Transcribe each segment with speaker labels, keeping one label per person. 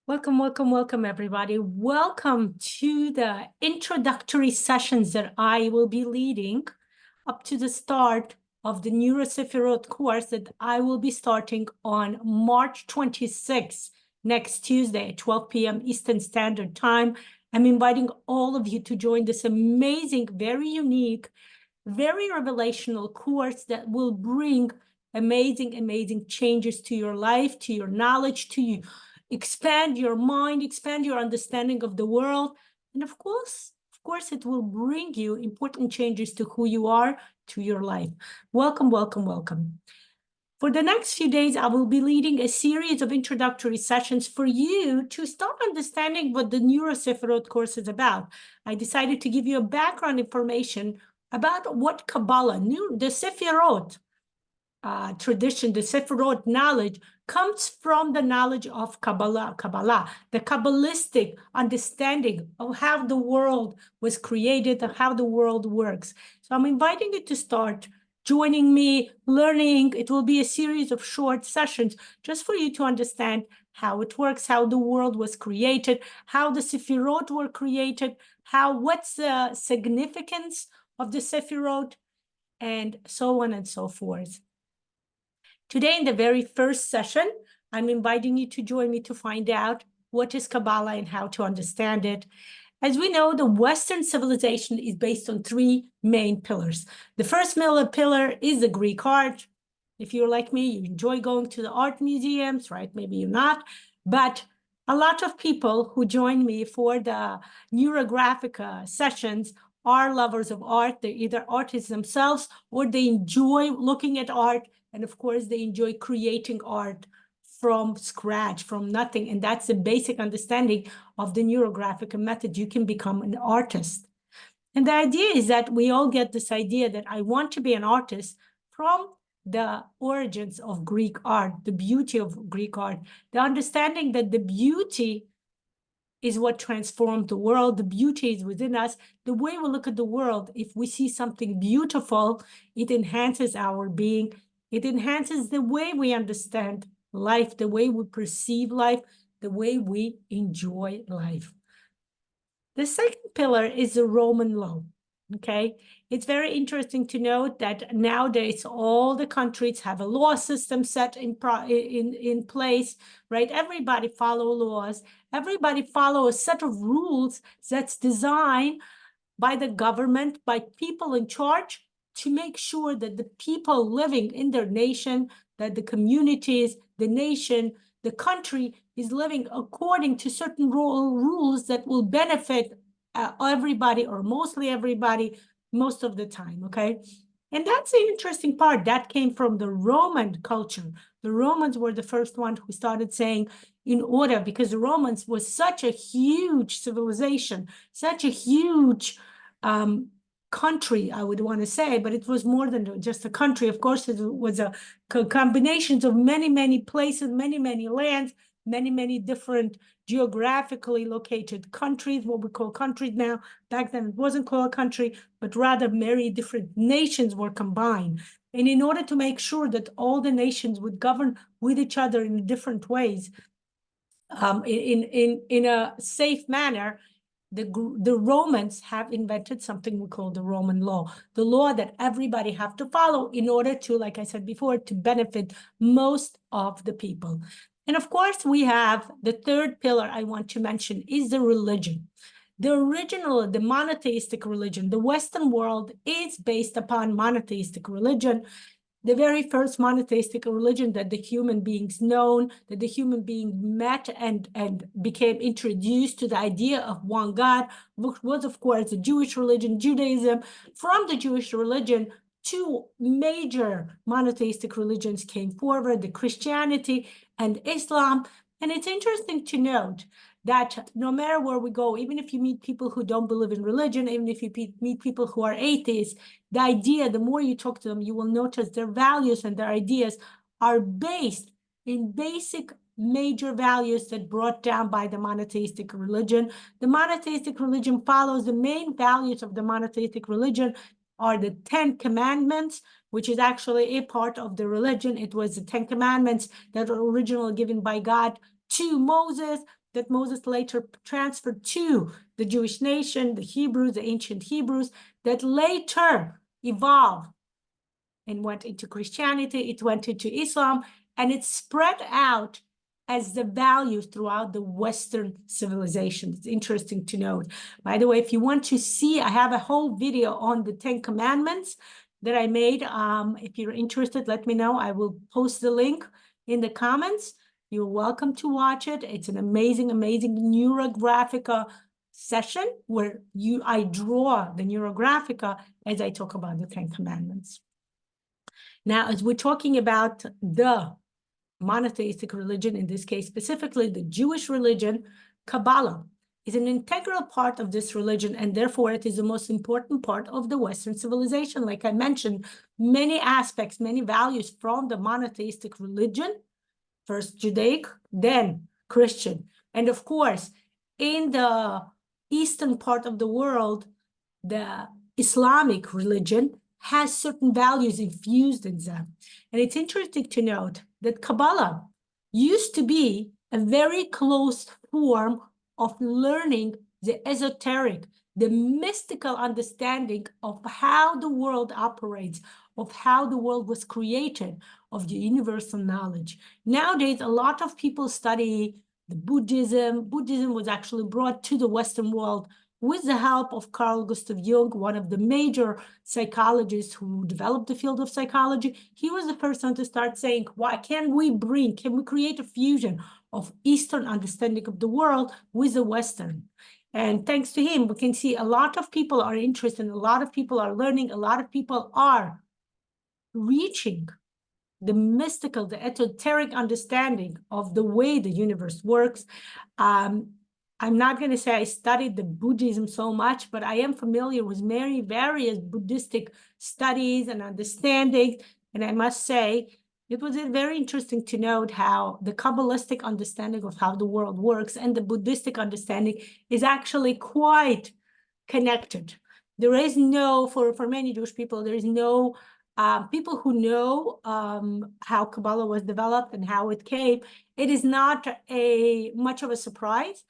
Speaker 1: Welcome, welcome, welcome, everybody. Welcome to the introductory sessions that I will be leading up to the start of the NeuroSefirot course that I will be starting on March 26th, next Tuesday at 12 p.m. Eastern Standard Time. I'm inviting all of you to join this amazing, very unique, very revelational course that will bring amazing, amazing changes to your life, to your knowledge, to you. Expand your mind, expand your understanding of the world. And of course, it will bring you important changes to who you are, to your life. Welcome, welcome, welcome. For the next few days, I will be leading a series of introductory sessions for you to start understanding what the NeuroSefirot course is about. I decided to give you a background information about what Kabbalah, the Sefirot tradition, the Sefirot knowledge comes from the knowledge of Kabbalah, the Kabbalistic understanding of how the world was created and how the world works. So I'm inviting you to start joining me, learning. It will be a series of short sessions just for you to understand how it works, how the world was created, how the Sefirot were created, what's the significance of the Sefirot, and so on and so forth. Today, in the very first session, I'm inviting you to join me to find out what is Kabbalah and how to understand it. As we know, the Western civilization is based on three main pillars. The first pillar is the Greek art. If you're like me, you enjoy going to the art museums, right? Maybe you're not, but a lot of people who join me for the NeuroGraphic sessions are lovers of art. They're either artists themselves or they enjoy looking at art. And of course, they enjoy creating art from scratch, from nothing. And that's the basic understanding of the NeuroGraphic method. You can become an artist. And the idea is that we all get this idea that I want to be an artist from the origins of Greek art, the beauty of Greek art, the understanding that the beauty is what transformed the world. The beauty is within us. The way we look at the world, if we see something beautiful, it enhances our being. It enhances the way we understand life, the way we perceive life, the way we enjoy life. The second pillar is the Roman law, okay? It's very interesting to note that nowadays all the countries have a law system set in place, right? Everybody follow laws. Everybody follow a set of rules that's designed by the government, by people in charge, to make sure that the people living in their nation, that the communities, the nation, the country is living according to certain rules that will benefit everybody or mostly everybody most of the time, okay? And that's the interesting part. That came from the Roman culture. The Romans were the first one who started saying in order, because the Romans was such a huge civilization, such a huge country, I would want to say, but it was more than just a country. Of course, it was a combination of many, many places, many, many lands, many, many different geographically located countries, what we call countries now. Back then, it wasn't called a country, but rather many different nations were combined. And in order to make sure that all the nations would govern with each other in different ways, in a safe manner, the Romans have invented something we call the Roman law, the law that everybody have to follow in order to, like I said before, to benefit most of the people. And of course, we have the third pillar I want to mention is the religion. The original, the monotheistic religion, the Western world is based upon monotheistic religion. The very first monotheistic religion that the human beings known, that the human being met and became introduced to the idea of one God, which was, of course, the Jewish religion, Judaism. From the Jewish religion, two major monotheistic religions came forward, the Christianity and Islam. And it's interesting to note that no matter where we go, even if you meet people who don't believe in religion, even if you meet people who are atheists, the idea, the more you talk to them, you will notice their values and their ideas are based in basic major values that brought down by the monotheistic religion. The monotheistic religion follows the main values of the monotheistic religion are the 10 Commandments, which is actually a part of the religion. It was the 10 Commandments that were originally given by God to Moses. that Moses later transferred to the Jewish nation, the Hebrews, the ancient Hebrews, that later evolved and went into Christianity, it went into Islam, and it spread out as the values throughout the Western civilization. It's interesting to note. By the way, if you want to see, I have a whole video on the 10 Commandments that I made. If you're interested, let me know. I will post the link in the comments. You're welcome to watch it. It's an amazing, amazing NeuroGraphica session where I draw the NeuroGraphica as I talk about the 10 Commandments. Now, as we're talking about the monotheistic religion, in this case, specifically the Jewish religion, Kabbalah is an integral part of this religion, and therefore it is the most important part of the Western civilization. Like I mentioned, many aspects, many values from the monotheistic religion, first Judaic, then Christian. And of course, in the eastern part of the world, the Islamic religion has certain values infused in them. And it's interesting to note that Kabbalah used to be a very close form of learning the esoteric, the mystical understanding of how the world operates, of how the world was created, of the universal knowledge. Nowadays, a lot of people study the Buddhism. Buddhism was actually brought to the Western world with the help of Carl Gustav Jung, one of the major psychologists who developed the field of psychology. He was the first one to start saying, why can we create a fusion of Eastern understanding of the world with the Western? And thanks to him, we can see a lot of people are interested, a lot of people are learning, a lot of people are reaching the mystical, the esoteric understanding of the way the universe works. I'm not going to say I studied the Buddhism so much, but I am familiar with many various Buddhistic studies and understandings. And I must say, it was very interesting to note how the Kabbalistic understanding of how the world works and the Buddhistic understanding is actually quite connected. There is no, for many Jewish people, there is no people who know how Kabbalah was developed and how it came. It is not much of a surprise.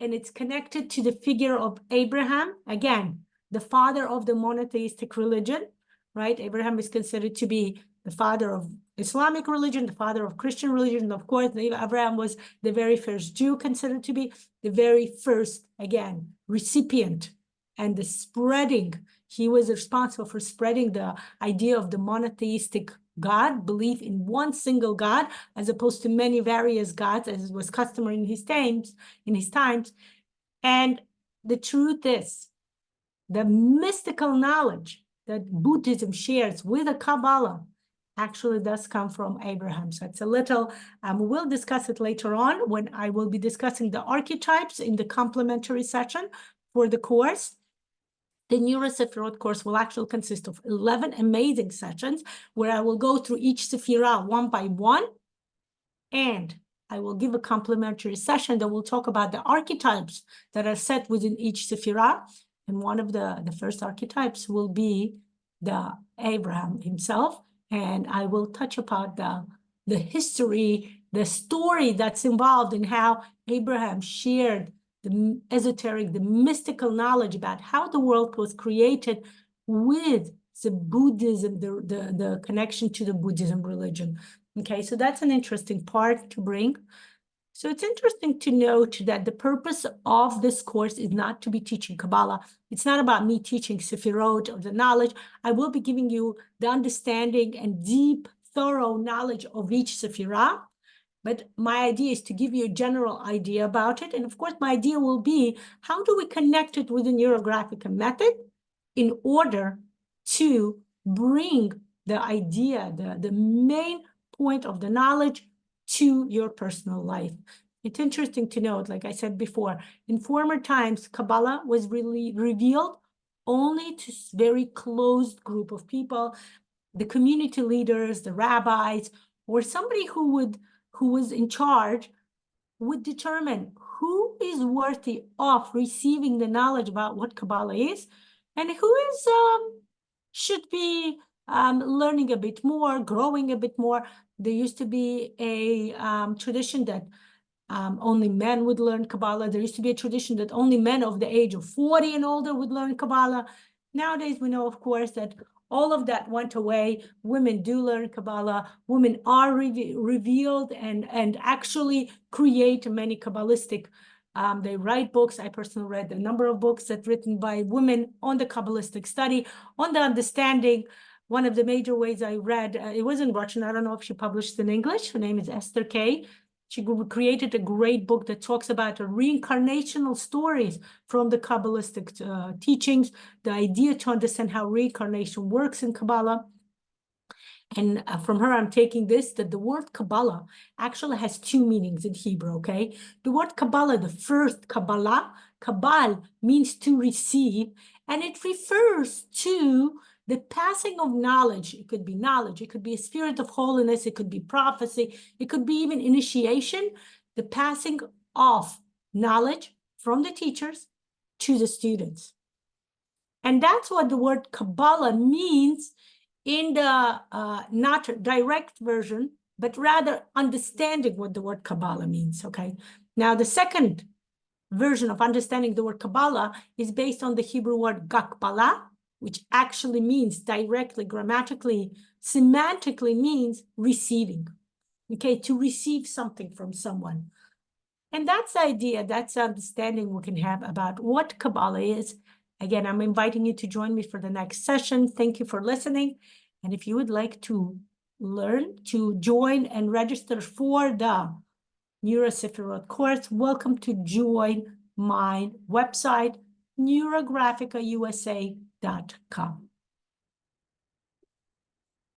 Speaker 1: And it's connected to the figure of Abraham, again, the father of the monotheistic religion, right? Abraham is considered to be the father of Islamic religion, the father of Christian religion. And of course, Abraham was the very first Jew, considered to be the very first, again, recipient and the spreading. He was responsible for spreading the idea of the monotheistic God, belief in one single God, as opposed to many various gods, as was customary in his times. And the truth is, the mystical knowledge that Buddhism shares with the Kabbalah actually does come from Abraham. So it's a little, we'll discuss it later on when I will be discussing the archetypes in the complementary session for the course. The NeuroSefirot course will actually consist of 11 amazing sessions where I will go through each Sephirah one by one, and I will give a complementary session that will talk about the archetypes that are set within each Sephirah. And one of the first archetypes will be the Abraham himself, and I will touch upon the history, the story that's involved in how Abraham shared the esoteric, the mystical knowledge about how the world was created with the Buddhism, the connection to the Buddhism religion. Okay, so that's an interesting part to bring. So it's interesting to note that the purpose of this course is not to be teaching Kabbalah. It's not about me teaching Sefirot or the knowledge. I will be giving you the understanding and deep, thorough knowledge of each Sephirah. But my idea is to give you a general idea about it. And of course, my idea will be, how do we connect it with the NeuroGraphic method in order to bring the idea, the main point of the knowledge to your personal life? It's interesting to note, like I said before, in former times, Kabbalah was really revealed only to a very closed group of people, the community leaders, the rabbis, or somebody who was in charge would determine who is worthy of receiving the knowledge about what Kabbalah is, and who is should be learning a bit more, growing a bit more. There used to be a tradition that only men would learn Kabbalah. There used to be a tradition that only men of the age of 40 and older would learn Kabbalah. Nowadays, we know, of course, that all of that went away. Women do learn Kabbalah. Women are revealed and actually create many Kabbalistic. They write books. I personally read a number of books that written by women on the Kabbalistic study, on the understanding. One of the major ways I read, it was in Russian. I don't know if she published in English. Her name is Esther K. She created a great book that talks about reincarnational stories from the Kabbalistic teachings, the idea to understand how reincarnation works in Kabbalah. And from her, I'm taking this, that the word Kabbalah actually has two meanings in Hebrew, okay? The word Kabbalah, the first Kabbalah, Kabbal means to receive, and it refers to the passing of knowledge. It could be knowledge, it could be a spirit of holiness, it could be prophecy, it could be even initiation, the passing of knowledge from the teachers to the students. And that's what the word Kabbalah means in the not direct version, but rather understanding what the word Kabbalah means, okay? Now, the second version of understanding the word Kabbalah is based on the Hebrew word Gakbalah, which actually means directly, grammatically, semantically means receiving, okay? To receive something from someone. And that's the idea, that's the understanding we can have about what Kabbalah is. Again, I'm inviting you to join me for the next session. Thank you for listening. And if you would like to learn, to join and register for the NeuroSefirot course, welcome to join my website, NeuroGraphicaUSA.com.